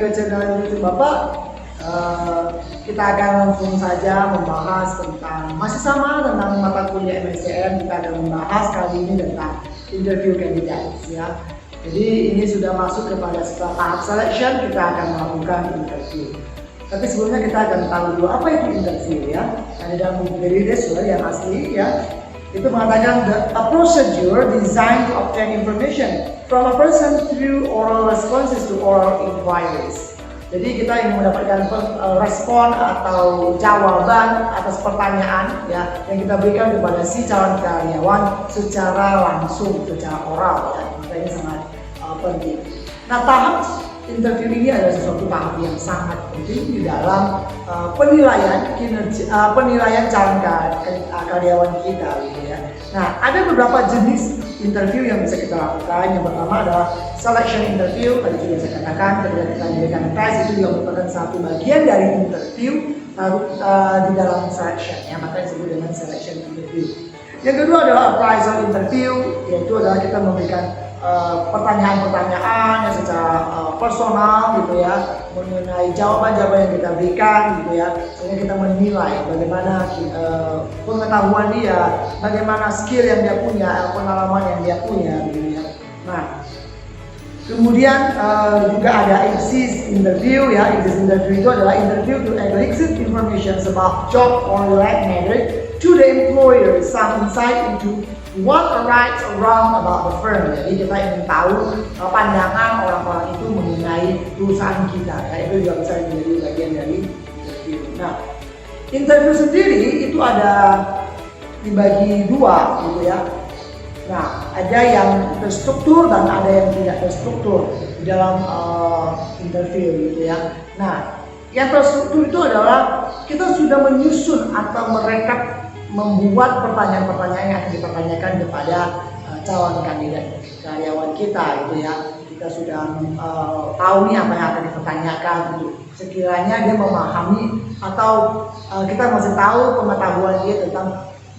ke channel YouTube Bapak. Kita akan langsung saja membahas masih sama tentang mata kuliah MSCM. Kita akan membahas kali ini tentang interview candidates ya. Jadi ini sudah masuk kepada tahap selection, kita akan melakukan interview. Tapi sebelumnya kita akan tahu dulu apa itu interview ya. Ada dalam buku dari Deswell yang asli ya. Itu mengatakan a procedure designed to obtain information from a person through oral responses to oral inquiries. Jadi kita ingin mendapatkan respon atau jawaban atas pertanyaan ya yang kita berikan kepada si calon karyawan secara langsung, secara oral ya. Maka ini sangat penting. Nah, tahap interview ini adalah sesuatu tahap yang sangat penting di dalam penilaian kinerja, penilaian calon karyawan kita gitu ya. Nah, ada beberapa jenis interview yang bisa kita lakukan. Yang pertama adalah selection interview. Tadi sudah saya katakan, ketika kita memberikan tes itu juga merupakan satu bagian dari interview di dalam selection ya, maka disebut dengan selection interview. Yang kedua adalah appraisal interview, yaitu adalah kita memberikan pertanyaan-pertanyaan yang secara personal gitu ya, mengenai jawaban-jawaban yang kita berikan gitu ya, sehingga kita menilai bagaimana pengetahuan dia, bagaimana skill yang dia punya, pengalaman yang dia punya gitu ya. Nah, kemudian juga ada exit interview ya. Exit interview itu adalah interview to elicit information about job or related matter to the employer, some insight into what are right or wrong about the firm. Jadi kita ingin tahu pandangan orang-orang itu mengenai perusahaan kita ya, itu juga bisa menjadi bagian dari interview. Nah, interview sendiri itu ada dibagi dua gitu ya. Nah, ada yang terstruktur dan ada yang tidak terstruktur di dalam interview gitu ya. Nah, yang terstruktur itu adalah kita sudah menyusun atau merekap, membuat pertanyaan-pertanyaan yang akan dipertanyakan kepada calon kandidat karyawan kita gitu ya. Kita sudah tahu nih apa yang akan dipertanyakan gitu. Sekiranya dia memahami atau kita masih tahu pengetahuan dia tentang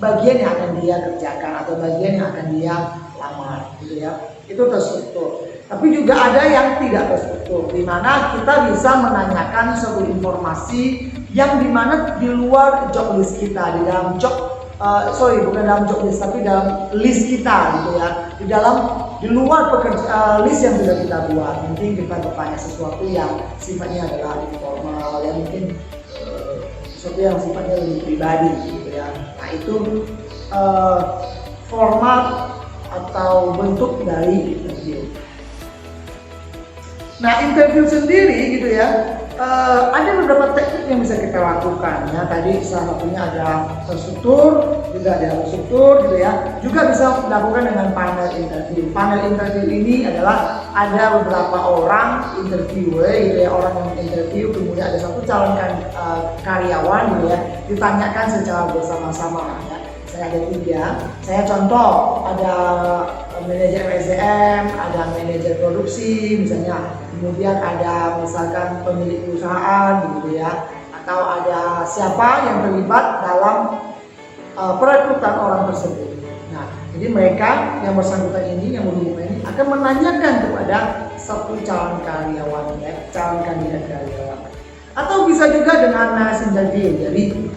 bagian yang akan dia kerjakan atau bagian yang akan dia lamar gitu ya. Itu terstruktur. Tapi juga ada yang tidak terstruktur, di mana kita bisa menanyakan suatu informasi yang dimana di luar job list kita, di dalam bukan dalam job list tapi dalam list kita gitu ya, di luar list yang sudah kita buat. Mungkin kita bertanya sesuatu yang sifatnya adalah informal, yang mungkin sesuatu yang sifatnya lebih pribadi gitu ya. Nah, itu format atau bentuk dari interview. Nah, interview sendiri gitu ya, ada beberapa teknik yang bisa kita lakukan ya. Tadi salah satunya ada terstruktur, juga ada terstruktur gitu ya. Juga bisa dilakukan dengan panel interview. Panel interview ini adalah ada beberapa orang interviewer gitu ya, orang yang interview, kemudian ada satu calon karyawan gitu ya, ditanyakan secara bersama-sama ya. Saya ada 3. Saya contoh, ada manajer SDM, ada manajer produksi misalnya, kemudian ada misalkan pemilik perusahaan gitu ya, atau ada siapa yang terlibat dalam perekrutan orang tersebut. Nah, jadi mereka yang bersangkutan ini, yang berhubungan ini akan menanyakan kepada satu calon karyawan ya, calon kandidat karyawan. Atau bisa juga dengan mass interview, jadi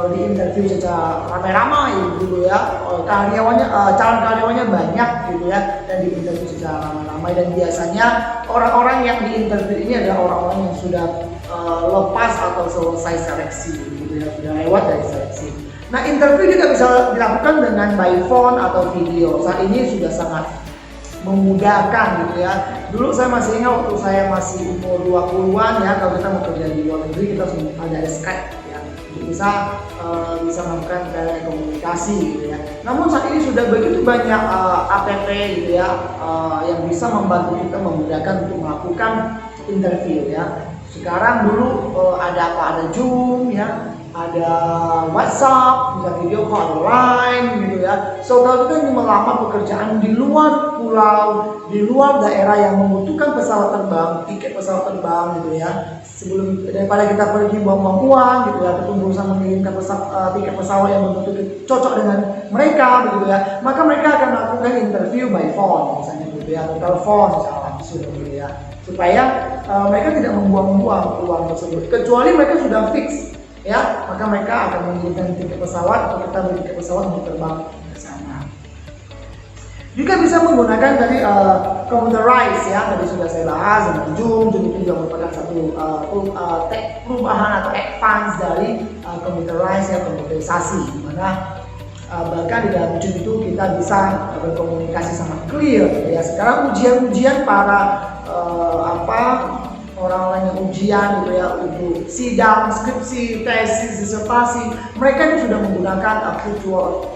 di interview secara ramai-ramai gitu ya, calon karyawannya banyak gitu ya, dan di interview secara ramai-ramai. Dan biasanya orang-orang yang di interview ini adalah orang-orang yang sudah lepas atau selesai seleksi gitu ya, sudah lewat dari seleksi. Nah, interview juga bisa dilakukan dengan by phone atau video. Saat ini sudah sangat memudahkan gitu ya. Dulu saya masih ingat waktu saya masih umur 20-an ya, kalau kita mau kerja di luar negeri kita sudah ada Skype ya, bisa melakukan telekomunikasi gitu ya. Namun saat ini sudah begitu banyak app gitu ya, yang bisa membantu kita, memudahkan untuk melakukan interview ya. Sekarang dulu ada Zoom ya, ada WhatsApp, bisa video call, ada Line gitu ya. So kalau kita ingin melamar pekerjaan di luar pulau, di luar daerah yang membutuhkan pesawat terbang, tiket pesawat terbang gitu ya, sebelum daripada kita pergi buang-buang uang gitu ya, ataupun berusaha mengirimkan tiket pesawat yang betul-betul cocok dengan mereka gitu ya, maka mereka akan melakukan interview by phone misalnya gitu ya, atau telepon secara langsung gitu ya. supaya mereka tidak membuang-buang uang tersebut, kecuali mereka sudah fix ya, maka mereka akan membelikan tiket pesawat atau kita beli tiket pesawat untuk terbang ke sana. Juga bisa menggunakan tadi computerize ya, tadi sudah saya bahas dengan Zoom itu juga merupakan satu perubahan atau advance dari computerize ya, komputerisasi, di mana bahkan di dalam Zoom itu kita bisa berkomunikasi sangat clear ya. Sekarang ujian-ujian para orang lain yang ujian gitu ya, untuk sidang, skripsi, tesis, disertasi, mereka ini sudah menggunakan virtual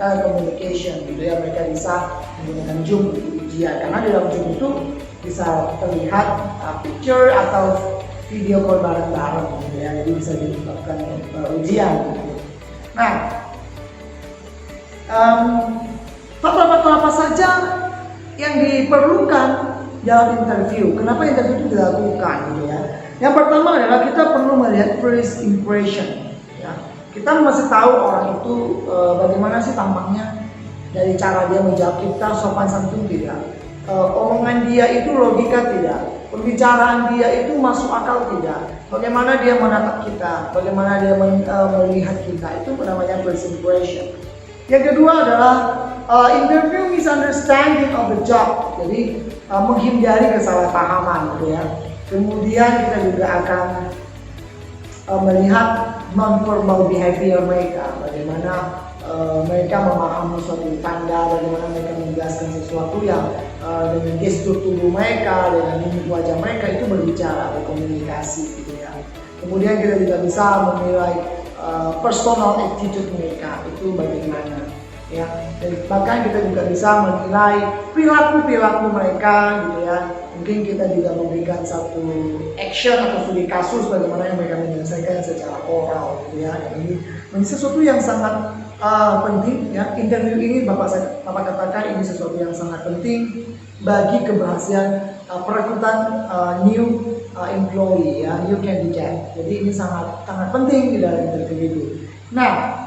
telecommunication gitu ya. Mereka bisa menggunakan Zoom untuk ujian, karena di dalam Zoom itu bisa terlihat picture atau video call bareng-bareng gitu ya, jadi bisa dilakukan ujian gitu. Nah, faktor-faktor apa saja yang diperlukan dalam interview? Kenapa interview itu dilakukan gitu ya? Yang pertama adalah kita perlu melihat first impression ya. Kita masih tahu orang itu bagaimana sih tampangnya, dari cara dia menjawab kita, sopan santun tidak, omongan dia itu logika tidak, pembicaraan dia itu masuk akal tidak, bagaimana dia menatap kita, bagaimana dia melihat kita, itu namanya first impression. Yang kedua adalah interview misunderstanding of the job, jadi menghindari kesalahpahaman gitu ya. Kemudian kita juga akan melihat non-verbal behavior mereka, bagaimana mereka memahami suatu tanda, bagaimana mereka menjelaskan sesuatu yang dengan gestur tubuh mereka, dengan mimik wajah mereka itu berbicara, berkomunikasi gitu ya. Kemudian kita juga bisa menilai personal attitude mereka itu bagaimana ya, dan bahkan kita juga bisa menilai perilaku mereka gitu ya. Mungkin kita juga memberikan satu action atau studi kasus bagaimana yang mereka menyelesaikan secara oral gitu ya. Dan ini menjadi sesuatu yang sangat penting ya. Interview ini Bapak katakan ini sesuatu yang sangat penting bagi keberhasilan perekrutan new employee ya, new candidate. Jadi ini sangat penting di dalam interview itu. Nah,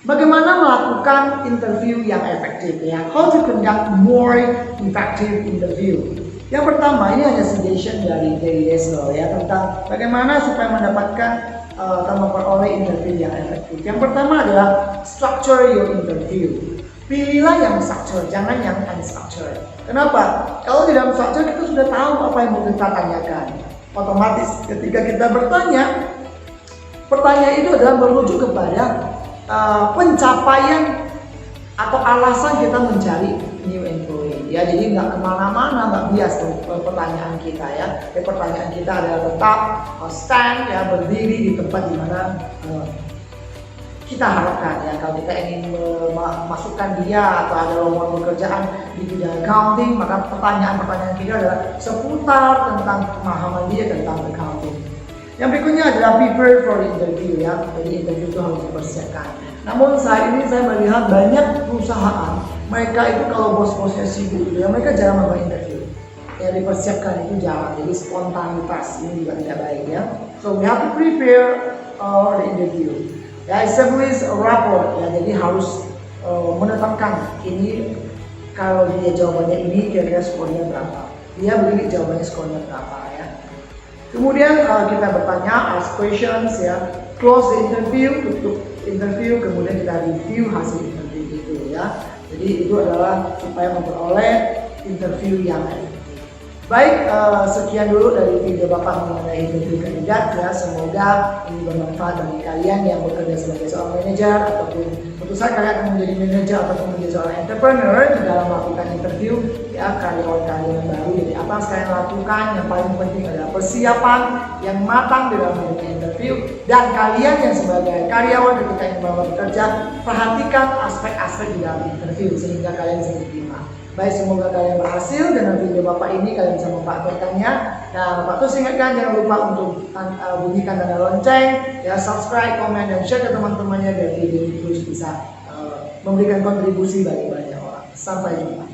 bagaimana melakukan interview yang efektif ya? How to conduct more effective interview. Yang pertama, ini hanya suggestion dari Deslo ya, tentang bagaimana supaya mendapatkan atau memperoleh interview yang efektif. Yang pertama adalah structure your interview. Pilihlah yang structure, jangan yang unstructured. Kenapa? Kalau di dalam structure kita sudah tahu apa yang mau kita tanyakan. Otomatis ketika kita bertanya, pertanyaan itu adalah merujuk kepada pencapaian atau alasan kita mencari new employee ya. Jadi nggak kemana-mana, nggak bias pertanyaan kita ya. Pertanyaan kita adalah tetap stand ya, berdiri di tempat di mana kita harapkan ya. Kalau kita ingin memasukkan dia atau ada lowongan pekerjaan di bidang accounting, maka pertanyaan-pertanyaan kita adalah seputar tentang pemahaman dia tentang accounting. Yang berikutnya adalah prepare for interview ya. Jadi interview itu harus dipersiapkan. Namun saat ini saya melihat banyak perusahaan, mereka itu kalau bos-bosnya sibuk gitu ya, mereka jarang melakukan interview. Yang dipersiapkan itu jarang, jadi spontanitas ini juga tidak baik ya. So we have to prepare the interview. Ya, establish a rapport ya, jadi harus menetapkan ini kalau dia jawabannya ini kira-kira skornya berapa. Dia begini jawabannya skornya berapa ya. Kemudian kita bertanya, ask questions ya, close the interview, tutup interview, kemudian kita review hasil interview itu ya. Jadi itu adalah supaya memperoleh interview yang efektif. Baik, sekian dulu dari video Bapak mengenai interview kandidat ya. Semoga ini bermanfaat bagi kalian yang bekerja sebagai seorang manajer ataupun tentu saja kalian akan menjadi manajer ataupun menjadi seorang entrepreneur di dalam melakukan interview ya, karyawan-karyawan baru. Jadi apa yang kalian lakukan, yang paling penting adalah persiapan yang matang di dalam melakukan interview, dan kalian yang sebagai karyawan ketika ingin bekerja, perhatikan aspek-aspek di dalam interview sehingga kalian bisa diterima. Baik, semoga kalian berhasil dengan video Bapak ini, kalian bisa mempraktekannya. Dan Bapak terus ingatkan jangan lupa untuk bunyikan tanda lonceng, ya, subscribe, komen, dan share ke teman-temannya biar video ini terus bisa memberikan kontribusi bagi banyak orang. Sampai jumpa.